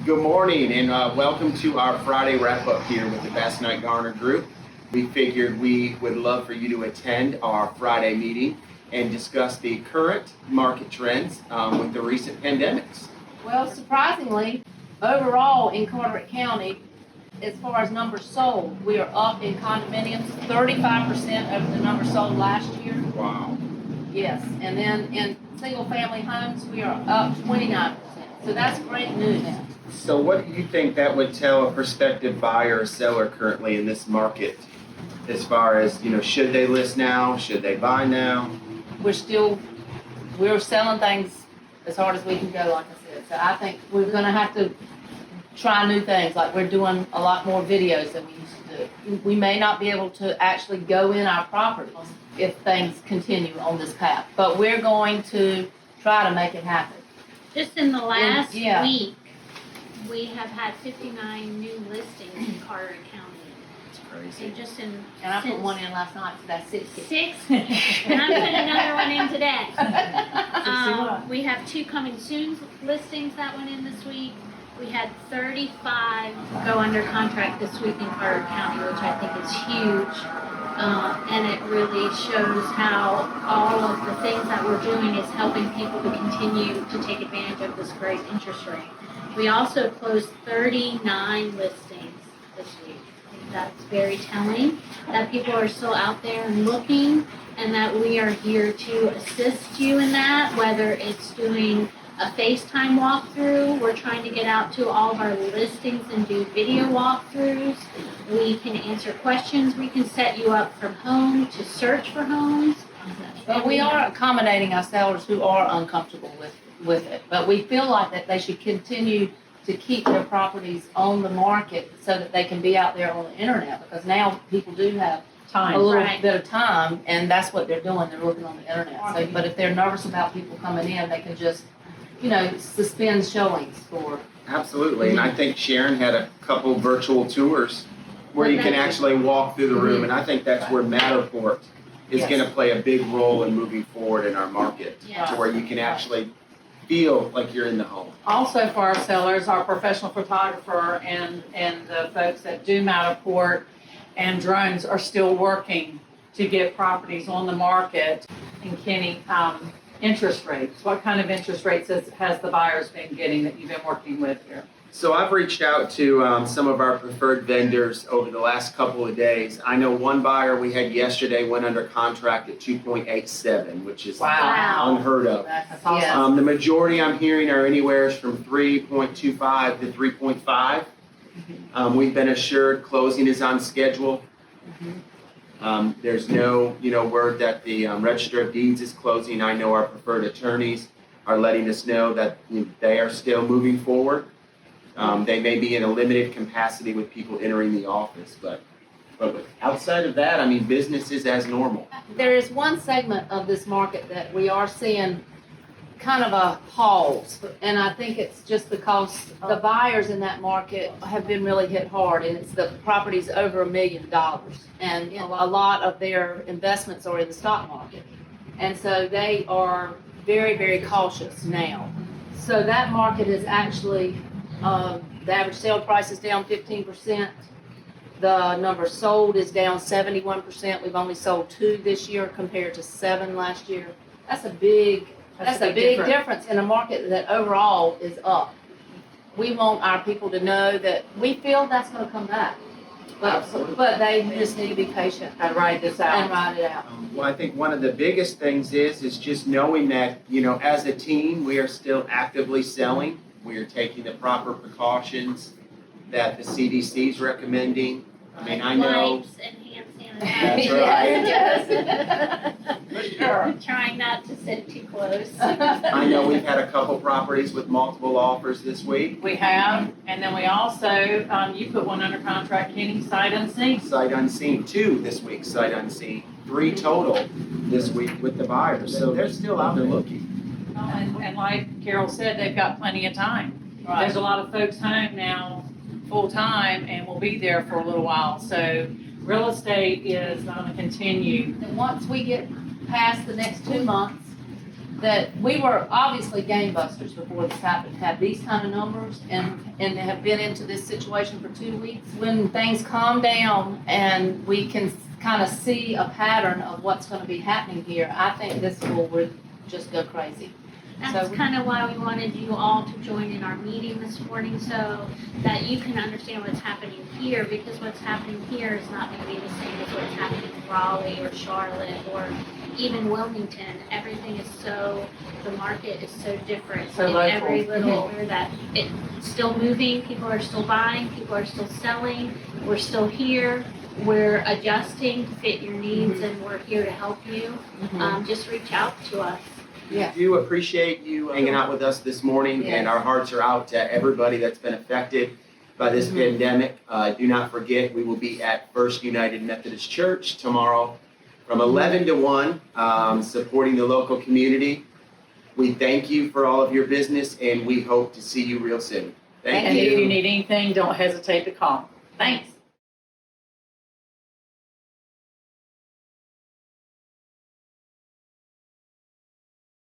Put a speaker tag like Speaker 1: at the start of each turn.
Speaker 1: Good morning and welcome to our Friday wrap-up here with the Basnight Garner Group. We figured we would love for you to attend our Friday meeting and discuss the current market trends with the recent pandemics.
Speaker 2: Well, surprisingly, overall in Carteret County, as far as numbers sold, we are up in condominiums 35% over the numbers sold last year.
Speaker 1: Wow.
Speaker 2: Yes, and then in single-family homes, we are up 29%. So that's great news.
Speaker 1: So what do you think that would tell a prospective buyer or seller currently in this market as far as, should they list now? Should they buy now?
Speaker 2: We're selling things as hard as we can go, like I said. So I think we're going to have to try new things. Like we're doing a lot more videos than we used to do. We may not be able to actually go in our properties if things continue on this path, but we're going to try to make it happen.
Speaker 3: Just in the last
Speaker 2: Yeah.
Speaker 3: week, we have had 59 new listings in Carteret County.
Speaker 1: It's crazy.
Speaker 3: And just in
Speaker 2: And I put one in last night, so that's 60.
Speaker 3: 6, and I'm putting another one in today.
Speaker 2: So
Speaker 3: We have 2 coming soon listings that went in this week. We had 35 go under contract this week in Carteret County, which I think is huge. And it really shows how all of the things that we're doing is helping people to continue to take advantage of this great interest rate. We also closed 39 listings this week. I think that's very telling that people are still out there and looking, and that we are here to assist you in that, whether it's doing a FaceTime walkthrough. We're trying to get out to all of our listings and do video walkthroughs. We can answer questions. We can set you up from home to search for homes.
Speaker 2: But we are accommodating our sellers who are uncomfortable with it. But we feel like that they should continue to keep their properties on the market so that they can be out there on the internet, because now people do have a little
Speaker 3: Right.
Speaker 2: bit of time, and that's what they're doing. They're looking on the internet. So, but if they're nervous about people coming in, they can just, suspend showings for.
Speaker 1: Absolutely, and I think Sharon had a couple virtual tours where you can actually walk through the room, and I think that's where Matterport is
Speaker 2: Yes.
Speaker 1: going to play a big role in moving forward in our market,
Speaker 3: Yeah.
Speaker 1: to where you can actually feel like you're in the home.
Speaker 4: Also for our sellers, our professional photographer and the folks that do Matterport and drones are still working to get properties on the market. And Kenny, interest rates, what kind of interest rates has the buyers been getting that you've been working with here?
Speaker 1: So I've reached out to some of our preferred vendors over the last couple of days. I know one buyer we had yesterday went under contract at 2.87, which is
Speaker 3: Wow.
Speaker 1: unheard of.
Speaker 4: That's awesome.
Speaker 2: Yeah.
Speaker 1: The majority I'm hearing are anywhere from 3.25 to 3.5. We've been assured closing is on schedule. There's no, word that the Register of Deeds is closing. I know our preferred attorneys are letting us know that they are still moving forward. They may be in a limited capacity with people entering the office, but outside of that, business is as normal.
Speaker 2: There is one segment of this market that we are seeing kind of a pause, and I think it's just because the buyers in that market have been really hit hard, and it's the properties over $1 million, and a lot of their investments are in the stock market, and so they are very, very cautious now. So that market is actually, the average sale price is down 15%. The number sold is down 71%. We've only sold 2 this year compared to 7 last year. That's a big difference in a market that overall is up. We want our people to know that we feel that's going to come back. But they just need to be patient
Speaker 4: And ride this out.
Speaker 2: and ride it out.
Speaker 1: Well, I think one of the biggest things is just knowing that, as a team, we are still actively selling. We are taking the proper precautions that the CDC is recommending. I know.
Speaker 3: Wipes and hand
Speaker 1: That's
Speaker 3: sanitizer.
Speaker 1: right.
Speaker 3: Trying not to sit too close.
Speaker 1: I know we've had a couple properties with multiple offers this week.
Speaker 4: We have, and then we also, you put one under contract, Kenny, sight unseen.
Speaker 1: Sight unseen, 2 this week, sight unseen, 3 total this week with the buyers. So they're still out there looking.
Speaker 4: And like Carol said, they've got plenty of time. There's a lot of folks home now, full-time, and will be there for a little while. So real estate is going to continue.
Speaker 2: And once we get past the next 2 months, that we were obviously gangbusters before this happened, to have these kind of numbers and have been into this situation for 2 weeks. When things calm down and we can kind of see a pattern of what's going to be happening here, I think this will just go crazy.
Speaker 3: That's
Speaker 2: So-
Speaker 3: kind of why we wanted you all to join in our meeting this morning, so that you can understand what's happening here, because what's happening here is not going to be the same as what's happening in Raleigh or Charlotte or even Wilmington. Everything is the market is so different
Speaker 4: So
Speaker 3: in
Speaker 4: local.
Speaker 3: every little, that it's still moving, people are still buying, people are still selling, we're still here. We're adjusting to fit your needs, and we're here to help you. Just reach out to us.
Speaker 2: Yeah.
Speaker 1: We do appreciate you hanging out with us this morning, and
Speaker 2: Yes.
Speaker 1: our hearts are out to everybody that's been affected by this pandemic. Do not forget, we will be at First United Methodist Church tomorrow from 11 to 1, supporting the local community. We thank you for all of your business, and we hope to see you real soon. Thank
Speaker 4: And if
Speaker 1: you.
Speaker 4: you need anything, don't hesitate to call. Thanks.